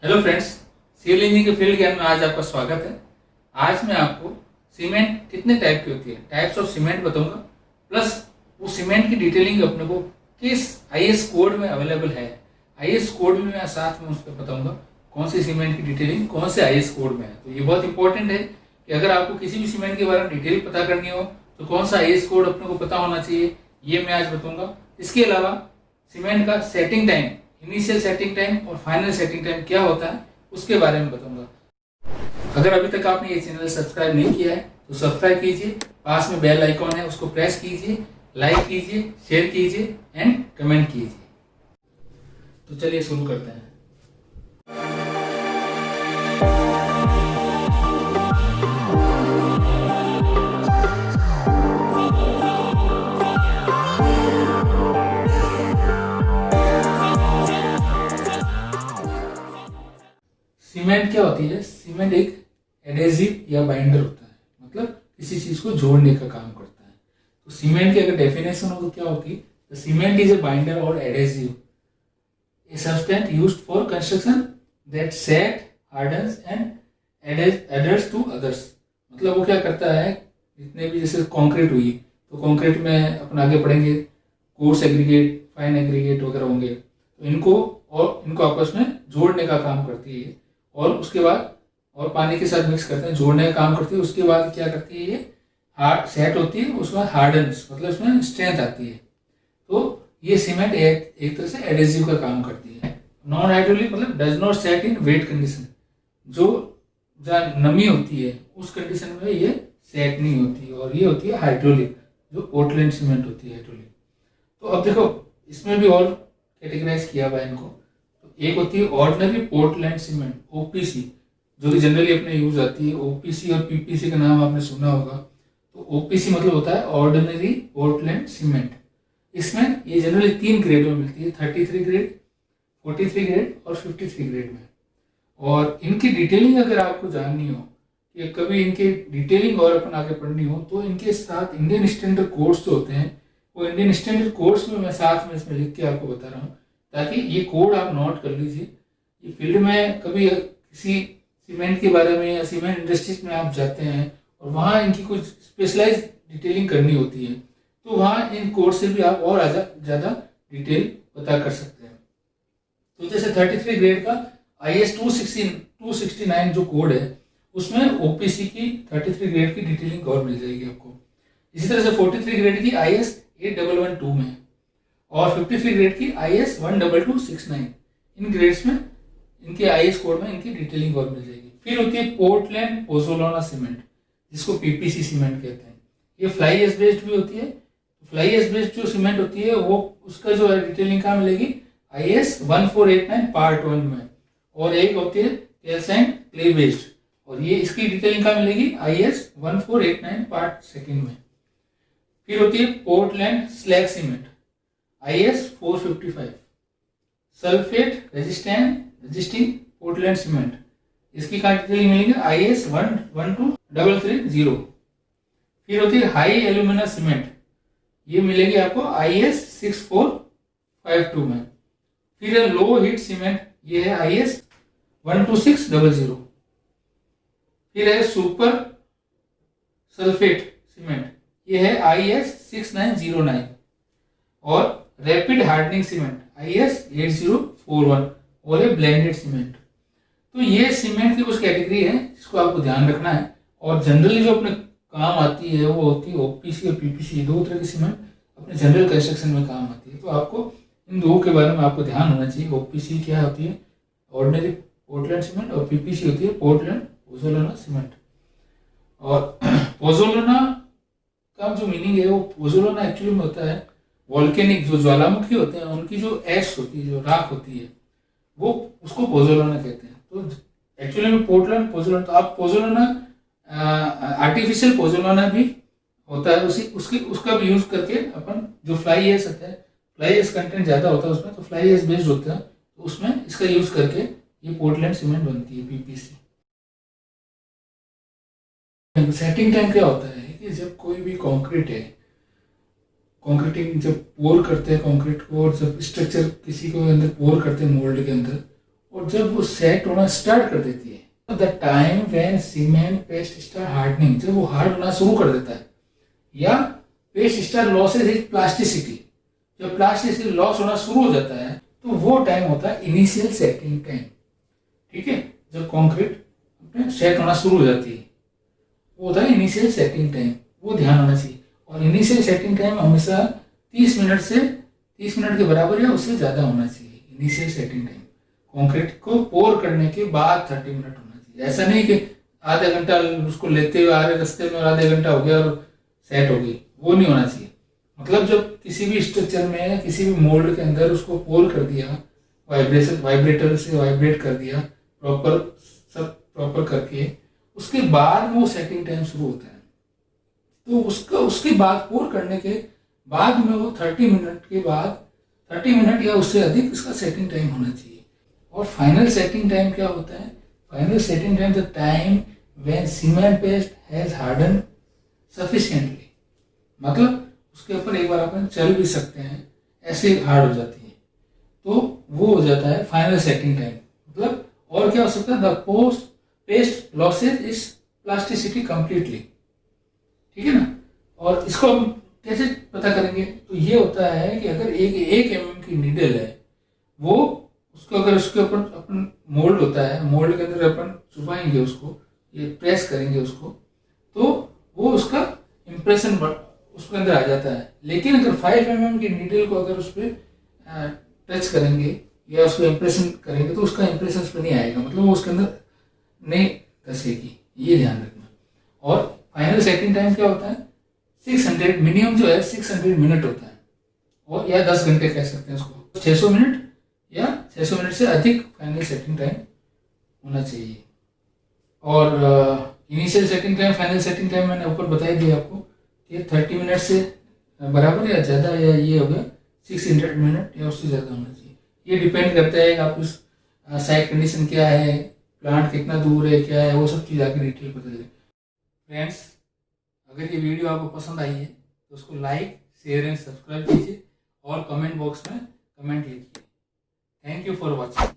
Hello friends, civil engineering के field ज्ञान में आज आपका स्वागत है। आज मैं आपको सीमेंट कितने टाइप की होती है, टाइप्स ऑफ सीमेंट बताऊंगा, प्लस वो सीमेंट की डिटेलिंग अपने को किस आईएस कोड में अवेलेबल है। आईएस कोड में मैं साथ में उस पर बताऊंगा कौन सी सीमेंट की डिटेलिंग कौन से आईएस कोड में है। तो ये बहुत इंपॉर्टेंट है कि अगर आपको किसी भी सीमेंट के बारे में डिटेल पता करनी हो तो कौन सा आईएस कोड अपने को पता होना चाहिए, ये मैं आज बताऊंगा। इसके अलावा सीमेंट का setting time, initial setting time और फाइनल सेटिंग टाइम क्या होता है उसके बारे में बताऊंगा। अगर अभी तक आपने ये चैनल सब्सक्राइब नहीं किया है तो सब्सक्राइब कीजिए, पास में बेल आइकॉन है उसको प्रेस कीजिए, लाइक कीजिए, शेयर कीजिए एंड कमेंट कीजिए। तो चलिए शुरू करते हैं। सीमेंट क्या होती है? सीमेंट एक एडेसिव या बाइंडर होता है, मतलब किसी चीज को जोड़ने का काम करता है। तो सीमेंट की अगर डेफिनेशन हो तो क्या होगी? The cement is a binder और adhesive, a substance used for construction that set, hardens and adheres to others. मतलब वो क्या करता है, जितने भी जैसे कंक्रीट हुई तो कंक्रीट में अपन आगे पढ़ेंगे कोर्स एग्रीगेट, फाइन एग्रीगेट वगैरह होंगे, तो इनको आपस में जोड़ने का काम करती है और उसके बाद और पानी के साथ मिक्स करते हैं, जोड़ने का काम करती है। उसके बाद क्या करती है, ये हार्ड सेट होती है, उसके बाद हार्डन्स मतलब इसमें स्ट्रेंथ आती है। तो ये सीमेंट एक तरह से एडेसिव का काम करती है। नॉन हाइड्रोलिक मतलब does not set in wait condition, जो जहाँ नमी होती है उस कंडीशन में ये सेट नहीं होती, और ये होती है हाइड्रोलिक, जो पोर्टलैंड सीमेंट होती है हाइड्रोलिक। तो अब देखो इसमें भी और कैटेगराइज किया हुआ है इनको। तो एक होती है ऑर्डिनरी पोर्टलैंड सीमेंट, ओपीसी, जो कि जनरली अपने यूज आती है। ओपीसी और पीपीसी का नाम आपने सुना होगा। तो ओपीसी मतलब होता है ऑर्डिनरी पोर्टलैंड सीमेंट। इसमें ये जनरली 3 ग्रेड में मिलती है, 33 ग्रेड, 43 ग्रेड और 53 ग्रेड में। और इनकी डिटेलिंग अगर आपको जाननी हो कि कभी इनकी डिटेलिंग और अपन आगे पढ़नी हो तो इनके साथ इंडियन स्टैंडर्ड कोड्स जो होते हैं वो इंडियन स्टैंडर्ड कोड्स में मैं साथ में इसमें लिख के आपको बता रहा हूँ, ताकि ये कोड आप नोट कर लीजिए। ये फील्ड में कभी किसी सीमेंट के बारे में या सीमेंट इंडस्ट्रीज में आप जाते हैं और वहाँ इनकी कुछ स्पेशलाइज डिटेलिंग करनी होती है, तो वहाँ इन कोड से भी आप और ज़्यादा डिटेल पता कर सकते हैं। तो जैसे 33 ग्रेड का IS 269 जो कोड है उसमें ओपीसी की 33 ग्रेड की डिटेलिंग और मिल जाएगी आपको। इसी तरह से 43 ग्रेड की IS 8112 में और 53 ग्रेड की IS 12269, इन ग्रेड्स में इनके आईएस कोड में इनकी डिटेलिंग और मिल जाएगी। फिर होती है पोर्टलैंड पोज़ोलाना सीमेंट, जिसको पीपीसी सीमेंट कहते हैं। ये फ्लाई एश बेस्ड भी होती है। फ्लाई एश बेस्ड जो सीमेंट होती है वो उसका जो डिटेलिंग कहाँ मिलेगी, IS 1489 पार्ट 1 में। और एक होती है कैल्साइट क्ले बेस्ड, और ये इसकी डिटेलिंग कहाँ मिलेगी, IS 1489 पार्ट 2 में। फिर होती है Portland slag cement, IS 455 sulphate resisting Portland cement, इसकी डिटेलिंग मिलेगी IS 12330। फिर होती है हाई एल्यूमिना सीमेंट, ये मिलेगी आपको IS 6452 में। फिर है लो हीट सीमेंट, ये है IS 12600। फिर है सुपर सल्फेट सीमेंट, ये है IS 6909। और रैपिड हार्डनिंग सीमेंट IS 8041 और ये ब्लेंडेड सीमेंट। तो ये सीमेंट की कुछ कैटेगरी है जिसको आपको ध्यान रखना है। और जनरली जो अपने काम आती है वो होती है ओपीसी और पीपीसी, 2 तरह की सीमेंट अपने जनरल कंस्ट्रक्शन में काम आती है। तो आपको इन 2 के बारे में आपको ध्यान होना चाहिए। ओपीसी क्या होती है, ऑर्डिनरी पोर्टलैंड सीमेंट, और पीपीसी होती है पोर्टलैंड पोज़ोलाना सीमेंट। और पोज़ोलाना का जो मीनिंग है, वो पोज़ोलाना एक्चुअली में होता है वॉल्केनिक, जो ज्वालामुखी होते हैं उनकी जो ऐश होती है, जो राख होती है, वो उसको पोज़ोलाना कहते हैं। तो एक्चुअली में पोर्टलैंड पोज़ोलाना, तो आप पोज़ोलाना आर्टिफिशियल पोज़ोलाना भी होता है, उसका भी यूज करके अपन जो फ्लाई एश होता है, फ्लाई एश कंटेंट ज़्यादा होता है उसमें, तो फ्लाई एश बेस्ड होता है, तो उसमें इसका यूज करके ये पोर्टलैंड सीमेंट बनती है, पीपीसी। सेटिंग टाइम क्या होता है कि जब कोई भी कंक्रीट है, कंक्रीटिंग जब पोर करते हैं कंक्रीट को, और जब स्ट्रक्चर किसी को अंदर पोर करते हैं मोल्ड के अंदर, और जब वो सेट होना स्टार्ट कर देती है, the time when cement paste start hardening, जब वो हार्ड होना शुरू कर देता है, या paste start losses is plasticity, जब प्लास्टिसिटी लॉस होना शुरू हो जाता है, तो वो टाइम होता है इनिशियल सेटिंग टाइम। ठीक है, जब कंक्रीट सेट होना शुरू हो जाती है वो होता है इनिशियल सेटिंग टाइम, वो ध्यान होना चाहिए। और इनिशियल सेटिंग टाइम हमेशा 30 मिनट के बराबर या उससे ज़्यादा होना चाहिए। इनिशियल सेटिंग टाइम कंक्रीट को पोर करने के बाद 30 मिनट होना चाहिए। ऐसा नहीं कि आधा घंटा उसको लेते हुए आ रहे रास्ते में और आधे घंटा हो गया और सेट हो गई, वो नहीं होना चाहिए। मतलब जब किसी भी स्ट्रक्चर में या किसी भी मोल्ड के अंदर उसको पोर कर दिया, वाइब्रेटर से वाइब्रेट कर दिया, प्रॉपर करके, उसके बाद वो सेटिंग टाइम शुरू होता है। तो उसके बाद पोर करने के बाद में वो 30 मिनट के बाद 30 मिनट या उससे अधिक इसका सेटिंग टाइम होना चाहिए। और फाइनल सेटिंग टाइम क्या होता है? Final setting time the time when cement paste has harden sufficiently, मतलब उसके ऊपर एक बार अपन चल भी सकते हैं, ऐसे हार्ड हो जाती है, तो वो हो जाता है फाइनल सेटिंग टाइम। मतलब और क्या हो सकता है? The post paste losses is plasticity completely. ठीक है ना। और इसको हम कैसे पता करेंगे? तो ये होता है कि अगर एक mm की नीडल है, वो उसको अगर उसके ऊपर अपन मोल्ड होता है, मोल्ड के अंदर अपन चुपाएंगे उसको, ये प्रेस करेंगे उसको, तो वो उसका इम्प्रेशन उसके अंदर आ जाता है। लेकिन अगर 5 mm की नीडल को अगर उस पर टच करेंगे या उसको इम्प्रेशन करेंगे तो उसका इम्प्रेशन उस पर नहीं आएगा, मतलब वो उसके अंदर नहीं धसेगी, ये ध्यान रखना। और फाइनल सेटिंग टाइम क्या होता है? 600 मिनिमम जो है 600 मिनट होता है, और या 10 घंटे कह सकते हैं उसको। 600 मिनट या 600 मिनट से अधिक फाइनल सेटिंग टाइम होना चाहिए। और initial setting time, final setting time मैंने ऊपर बता ही दिया आपको, ये 30 मिनट से बराबर या ज़्यादा, या ये हो गया 600 मिनट या उससे ज़्यादा होना चाहिए। ये डिपेंड करता है आप उस साइट कंडीशन क्या है, प्लांट कितना दूर है, क्या है, वो सब चीज़ आके डिटेल पता चले। फ्रेंड्स, अगर ये वीडियो आपको पसंद आई है तो उसको लाइक, शेयर एंड सब्सक्राइब कीजिए और कमेंट बॉक्स में कमेंट लिखिए। Thank you for watching.